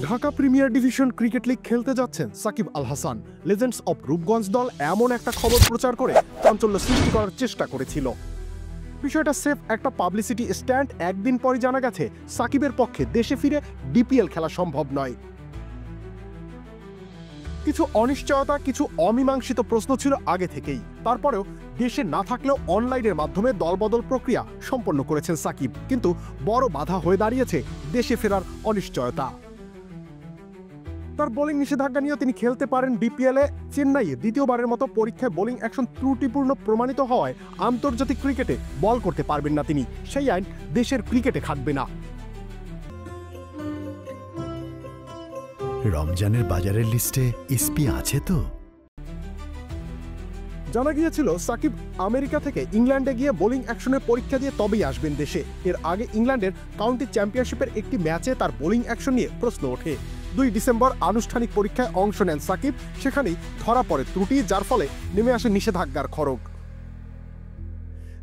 Dhaka premier division cricket league খেলতে যাচ্ছেন Shakib Al Hasan. Legends of Rupganj দল এমন একটা খবর প্রচার করে চাঞ্চল্য সৃষ্টি করার চেষ্টা করেছিল। বিষয়টা সেফ একটা পাবলিসিটি স্ট্যান্ড। একদিন পরে জানা গেছে সাকিবের পক্ষে দেশে ফিরে ডিপিএল খেলা সম্ভব নয়। কিছু অনিশ্চয়তা, কিছু অমীমাংসিত প্রশ্ন ছিল আগে থেকেই। তারপরেও দেশে না থাকলেও অনলাইনের মাধ্যমে দলবদল প্রক্রিয়া সম্পন্ন করেছেন সাকিব। কিন্তু বড় বাধা হয়ে দাঁড়িয়েছে দেশে ফেরার অনিশ্চয়তা। তার বোলিং নিষেধাজ্ঞা নিয়েও তিনি খেলতে পারেন ডিপিএলে। চেন্নাইয়ে দ্বিতীয়বারের মতো পরীক্ষায় বোলিং অ্যাকশন ত্রুটিপূর্ণ প্রমাণিত হওয়ায় আন্তর্জাতিক ক্রিকেটে বল করতে পারবেন না তিনি। সেই আইন দেশের ক্রিকেটে খাটবে না। রমজানের বাজারের লিস্টে ইসপি আছে তো? জানা গিয়েছিল সাকিব আমেরিকা থেকে ইংল্যান্ডে গিয়ে বোলিং অ্যাকশনের পরীক্ষা দিয়ে তবেই আসবেন দেশে। এর আগে ইংল্যান্ডের কাউন্টি চ্যাম্পিয়নশিপের একটি ম্যাচে তার বোলিং অ্যাকশন নিয়ে প্রশ্ন ওঠে। 2 ডিসেম্বর আনুষ্ঠানিক পরীক্ষায় অংশ নেন সাকিব। সেখানেই ধরা পড়ে ত্রুটি, যার ফলে নেমে আসে নিষেধাজ্ঞার খড়গ।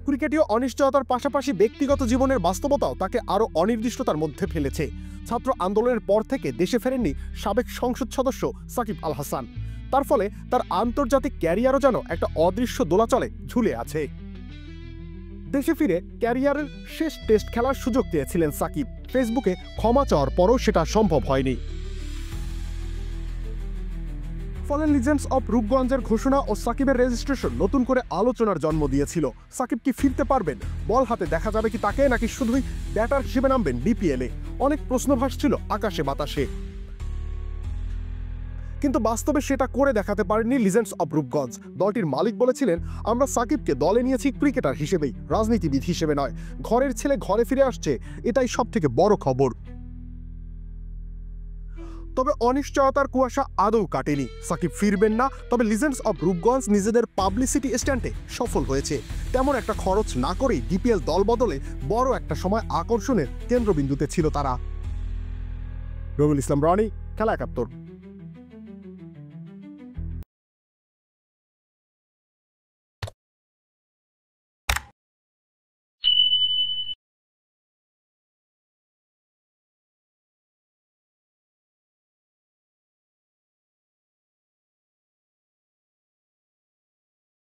ক্রিকেটীয় অনিশ্চয়তার পাশাপাশি ব্যক্তিগত জীবনের বাস্তবতাও তাকে আরও অনির্দিষ্টতার মধ্যে ফেলেছে। ছাত্র আন্দোলনের পর থেকে দেশে ফেরেননি সাবেক সংসদ সদস্য সাকিব আল হাসান। তার ফলে তার আন্তর্জাতিক ক্যারিয়ারও যেন একটা অদৃশ্য দোলাচলে ঝুলে আছে। দেশে ফিরে ক্যারিয়ারের শেষ টেস্ট খেলার সুযোগ পেয়েছিলেন সাকিব। ফেসবুকে ক্ষমা চাওয়ার পরও সেটা সম্ভব হয়নি। ফলে লিজেন্ডস অব রূপগঞ্জের ঘোষণা ও সাকিবের রেজিস্ট্রেশন নতুন করে আলোচনার জন্ম দিয়েছিল। সাকিব কি ফিরতে পারবেন? বল হাতে দেখা যাবে কি তাকে, নাকি শুধুই ব্যাটার হিসেবে নামবেন ডিপিএলে? অনেক প্রশ্ন ভাসছিল আকাশে বাতাসে, কিন্তু বাস্তবে সেটা করে দেখাতে পারেননি লিজেন্ডস অব রূপগঞ্জ। দলটির মালিক বলেছিলেন, আমরা সাকিবকে দলে নিয়েছি ক্রিকেটার হিসেবেই, রাজনীতিবিদ হিসেবে নয়। ঘরের ছেলে ঘরে ফিরে আসছে, এটাই সবথেকে বড় খবর। তবে অনিশ্চয়তার কুয়াশা আদৌ কাটেনি। সাকিব ফিরবেন না, তবে লিজেন্ডস অব রূপগঞ্জ নিজেদের পাবলিসিটি স্ট্যান্ডে সফল হয়েছে। তেমন একটা খরচ না করেই ডিপিএল দল বদলে বড় একটা সময় আকর্ষণের কেন্দ্রবিন্দুতে ছিল তারা। রবিউল ইসলাম রনি, খেলা ৭১।